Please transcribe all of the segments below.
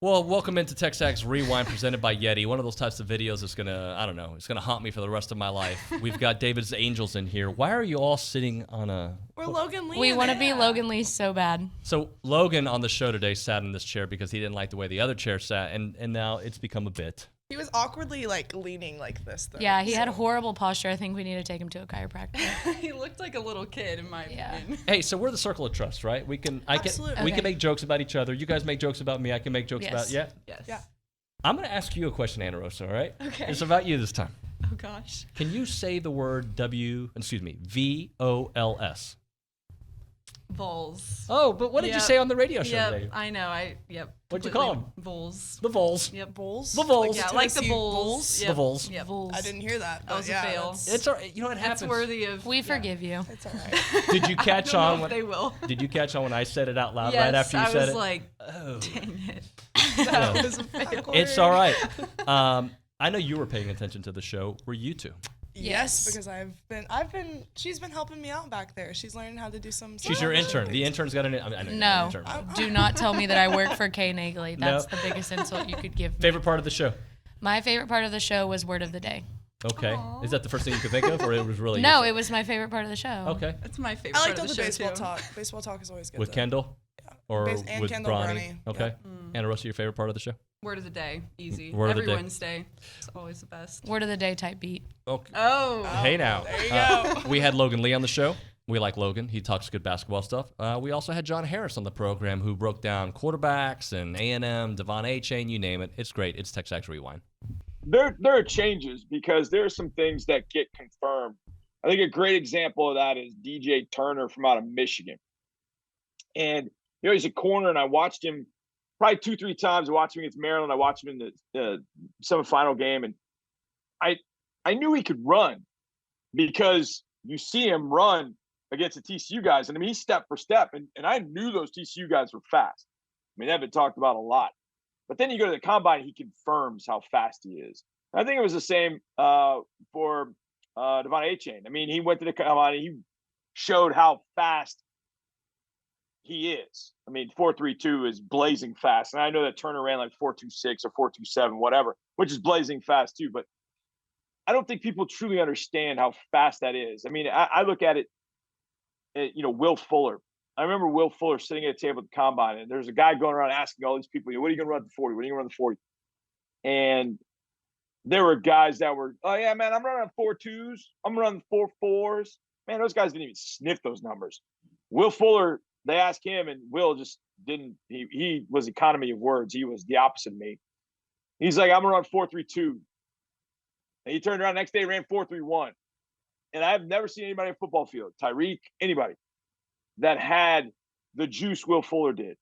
Well, welcome into TexAgs Rewind presented by Yeti. One of those types of videos that's it's gonna haunt me for the rest of my life. We've got David's Angels in here. Why are you all sitting on a... We're Logan Lee. We want to be Logan Lee so bad. So Logan on the show today sat in this chair because he didn't like the way the other chair sat, and now it's become a bit. He was awkwardly leaning like this though. Yeah, he had horrible posture. I think we need to take him to a chiropractor. He looked like a little kid in my opinion. Hey, so we're the circle of trust, right? We can make jokes about each other. You guys make jokes about me. I can make jokes about Yes. Yeah. I'm gonna ask you a question, Ana Rosa. All right? Okay. It's about you this time. Oh gosh. Can you say the word VOLS? Vols. Oh, but what did you say on the radio show Yep, today? I know. What'd you call them? Vols. The Vols. Yep. Bulls. The Vols. Yeah, like the Tennessee Bulls. Bulls? Yep. The Vols. Yep. I didn't hear that. That was a fail. It's all right. You know what happens? That's worthy of. We forgive you. It's all right. Did you catch I on? don't know if they will. Did you catch on when I said it out loud Yes, right after you said it? I was like, Oh. dang it. That was a fail. It's all right. I know you were paying attention to the show. Were you two? Yes, because she's been helping me out back there. She's learning how to do some. She's your intern. The intern's got an. I know you're an No, intern. do not tell me that I work for Kay Nagley. That's the biggest insult you could give me. Favorite part of the show? My favorite part of the show was Word of the Day. Okay. Is that the first thing you could think of, or it was really? No, it was my favorite part of the show. Okay. That's my favorite. I liked part all of the the show baseball too. talk. Baseball talk is always good. With though. Kendall, or And with Kendall Brauninger. Brauninger. Okay. Ana Rosa, your favorite part of the show? Word of the day, easy. Word of the Every day. Wednesday, it's always the best. Word of the Day type beat. Okay. Oh. Hey now. There you go. We had Logan Lee on the show. We like Logan. He talks good basketball stuff. We also had John Harris on the program who broke down quarterbacks and A&M, Devon A-Chain, you name it. It's great. It's TexAgs Rewind. There are changes because there are some things that get confirmed. I think a great example of that is DJ Turner from out of Michigan. And, he's a corner, and I watched him probably 2-3 times. I watched him against Maryland. I watched him in the semifinal game. And I knew he could run because you see him run against the TCU guys. And, I mean, he's step for step. And I knew those TCU guys were fast. I mean, they've been talked about a lot. But then you go to the combine, he confirms how fast he is. I think it was the same for Devon A-Chain. I mean, he went to the combine, and he showed how fast he is. I mean, 4.32 is blazing fast. And I know that Turner ran like 4.26 or 4.27, whatever, which is blazing fast too. But I don't think people truly understand how fast that is. I mean, I look at it, Will Fuller. I remember Will Fuller sitting at a table at the combine, and there's a guy going around asking all these people, what are you going to run the 40? What are you going to run the 40? And there were guys that were, oh, yeah, man, I'm running 4.2s. I'm running 4.4s. Man, those guys didn't even sniff those numbers. Will Fuller, they asked him, and Will just didn't. He was economy of words. He was the opposite of me. He's like, I'm going to run 4.32. And he turned around the next day, ran 4.31. And I've never seen anybody on a football field, Tyreek, anybody, that had the juice Will Fuller did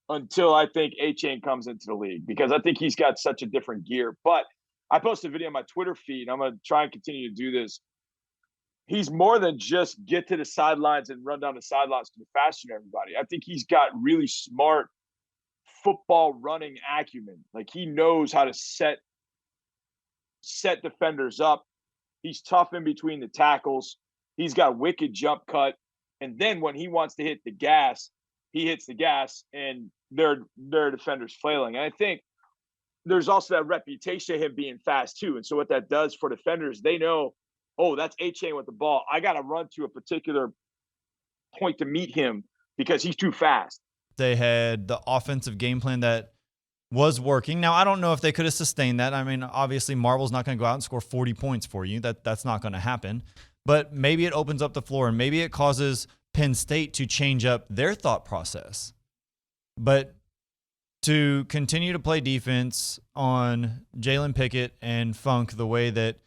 until I think A-Chain comes into the league, because I think he's got such a different gear. But I posted a video on my Twitter feed. I'm going to try and continue to do this. He's more than just get to the sidelines and run down the sidelines to be faster than everybody. I think he's got really smart football running acumen. Like, he knows how to set defenders up. He's tough in between the tackles. He's got wicked jump cut. And then when he wants to hit the gas, he hits the gas, and their defenders flailing. And I think there's also that reputation of him being fast too. And so what that does for defenders, they know, oh, that's A-Chain with the ball. I got to run to a particular point to meet him because he's too fast. They had the offensive game plan that was working. Now, I don't know if they could have sustained that. I mean, obviously, Marvel's not going to go out and score 40 points for you. That's not going to happen. But maybe it opens up the floor, and maybe it causes Penn State to change up their thought process. But to continue to play defense on Jalen Pickett and Funk the way that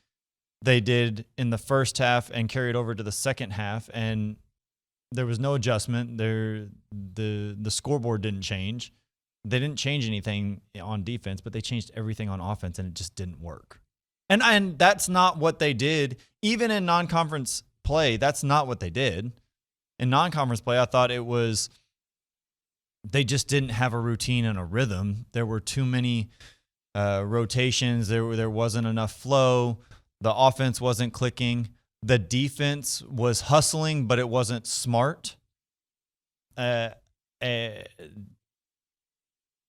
they did in the first half and carried over to the second half, and there was no adjustment. The scoreboard didn't change. They didn't change anything on defense, but they changed everything on offense, and it just didn't work. And that's not what they did. Even in non-conference play, that's not what they did. In non-conference play, I thought it was they just didn't have a routine and a rhythm. There were too many rotations. There wasn't enough flow. The offense wasn't clicking. The defense was hustling, but it wasn't smart.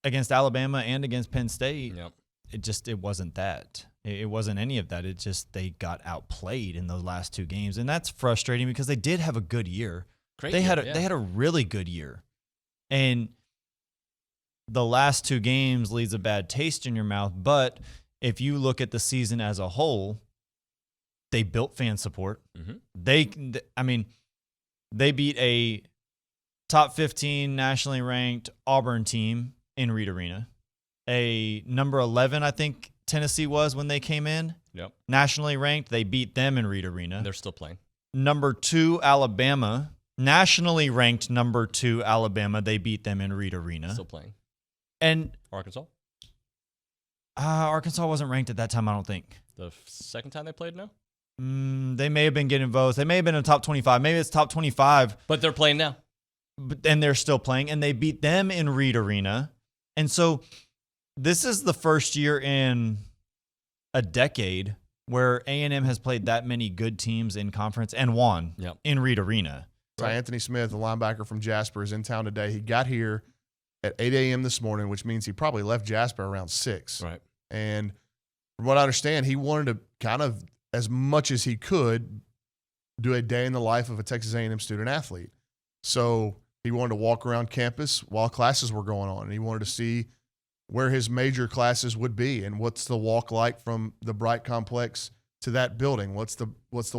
against Alabama and against Penn State, Yep. it wasn't that. It wasn't any of that. It just they got outplayed in those last 2 games, and that's frustrating because they did have a good year. They had a really good year, and the last 2 games leaves a bad taste in your mouth. But if you look at the season as a whole, they built fan support. Mm-hmm. They beat a top 15 nationally ranked Auburn team in Reed Arena. A number 11, I think Tennessee was when they came in. Yep. Nationally ranked, they beat them in Reed Arena. And they're still playing. Number 2, Alabama. Nationally ranked number 2, Alabama. They beat them in Reed Arena. Still playing. And Arkansas? Arkansas wasn't ranked at that time, I don't think. The second time they played now? They may have been getting votes. They may have been in the top 25. Maybe it's top 25. But they're playing now. And they're still playing. And they beat them in Reed Arena. And so this is the first year in a decade where A&M has played that many good teams in conference and won in Reed Arena. Right. Anthony Smith, the linebacker from Jasper, is in town today. He got here at 8 a.m. this morning, which means he probably left Jasper around 6. Right. And from what I understand, he wanted to kind of, as much as he could, do a day in the life of a Texas A&M student athlete. So he wanted to walk around campus while classes were going on, and he wanted to see where his major classes would be and what's the walk like from the Bright Complex to that building. What's the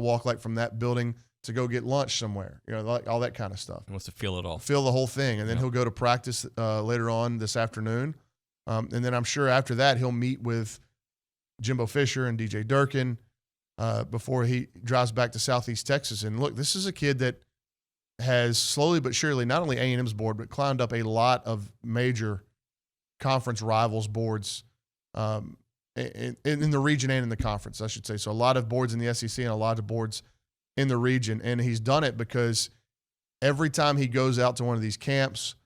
walk like from that building to go get lunch somewhere, like all that kind of stuff. He wants to feel it all. Feel the whole thing. And then he'll go to practice later on this afternoon. And then I'm sure after that he'll meet with Jimbo Fisher and DJ Durkin before he drives back to Southeast Texas. And look, this is a kid that has slowly but surely, not only A&M's board, but climbed up a lot of major conference rivals boards in the region and in the conference, I should say. So a lot of boards in the SEC and a lot of boards in the region. And he's done it because every time he goes out to one of these camps,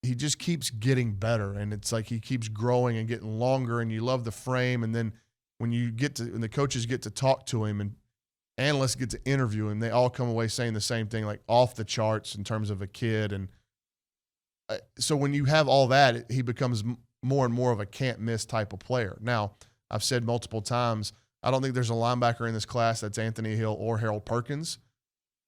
he just keeps getting better. And it's like he keeps growing and getting longer, and you love the frame. And then when the coaches get to talk to him and analysts get to interview him, they all come away saying the same thing, like off the charts in terms of a kid. And so when you have all that, he becomes more and more of a can't-miss type of player. Now, I've said multiple times, I don't think there's a linebacker in this class that's Anthony Hill or Harold Perkins,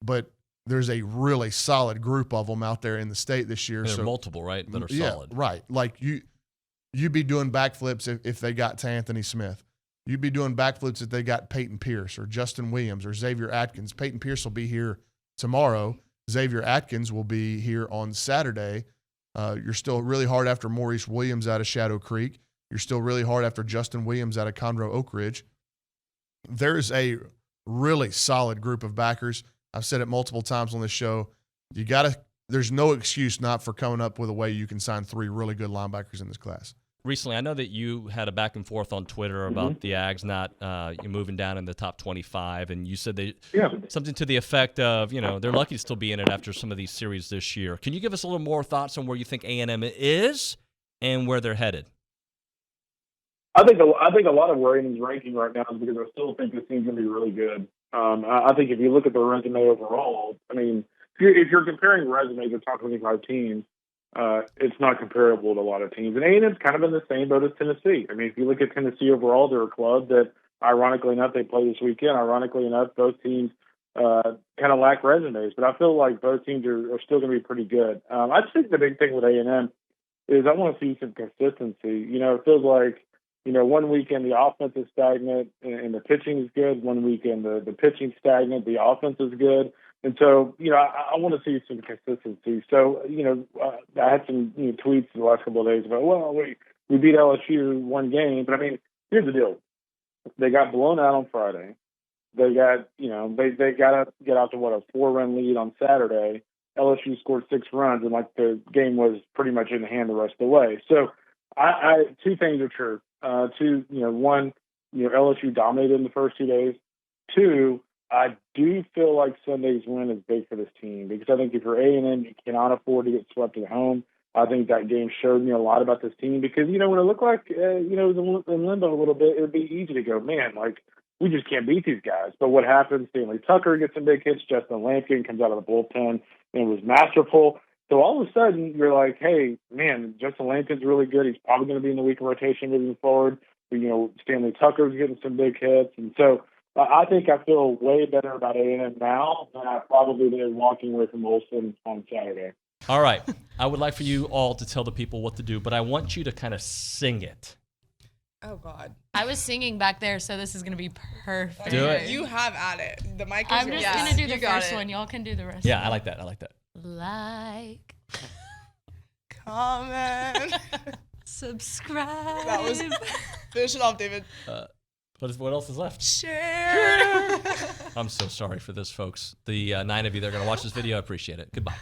but there's a really solid group of them out there in the state this year. There are multiple, right, that are solid. Right. Like you'd be doing backflips if they got to Anthony Smith. You'd be doing backflips if they got Peyton Pierce or Justin Williams or Xavier Atkins. Peyton Pierce will be here tomorrow. Xavier Atkins will be here on Saturday. You're still really hard after Maurice Williams out of Shadow Creek. You're still really hard after Justin Williams out of Conroe Oak Ridge. There's a really solid group of backers. I've said it multiple times on this show. There's no excuse not for coming up with a way you can sign 3 really good linebackers in this class. Recently, I know that you had a back and forth on Twitter about the Ags not moving down in the top 25, and you said something to the effect of, they're lucky to still be in it after some of these series this year. Can you give us a little more thoughts on where you think A&M is and where they're headed? I think a lot of where A&M's ranking right now is because I still think this team's going to be really good. I think if you look at the resume overall, I mean, if you're comparing resumes of top 25 teams, it's not comparable to a lot of teams. And A&M's kind of in the same boat as Tennessee. I mean, if you look at Tennessee overall, they're a club that, ironically enough, they play this weekend. Ironically enough, both teams kind of lack resumes. But I feel like both teams are still going to be pretty good. I just think the big thing with A&M is I want to see some consistency. It feels like, one weekend the offense is stagnant and the pitching is good. One weekend the pitching stagnant, the offense is good. And so, I want to see some consistency. So, I had some tweets the last couple of days about, we beat LSU one game. But, I mean, here's the deal. They got blown out on Friday. They got, they got to get out to, a 4-run lead on Saturday. LSU scored 6 runs, and, the game was pretty much in hand the rest of the way. So, I two things are true. One, LSU dominated in the first 2 days. 2, I do feel like Sunday's win is big for this team because I think if you're A&M, you cannot afford to get swept at home. I think that game showed me a lot about this team because, when it looked like, it was in limbo a little bit, it would be easy to go, man, we just can't beat these guys. But what happens, Stanley Tucker gets some big hits, Justin Lampkin comes out of the bullpen and was masterful. So all of a sudden, you're like, hey, man, Justin Langton's really good. He's probably going to be in the weekend rotation moving forward. Stanley Tucker's getting some big hits. And so I think I feel way better about A&M now than I probably did walking away from Olson on Saturday. All right. I would like for you all to tell the people what to do, but I want you to kind of sing it. Oh, God. I was singing back there, so this is going to be perfect. Do it. You have at it. The mic is I'm yours. just going to do the you got first it. one. Y'all can do the rest. Yeah, I like that. I like that. Like. Comment. Subscribe. That was finish it off, David. What else is left? Share. I'm so sorry for this, folks. The 9 of you that are going to watch this video, I appreciate it. Goodbye.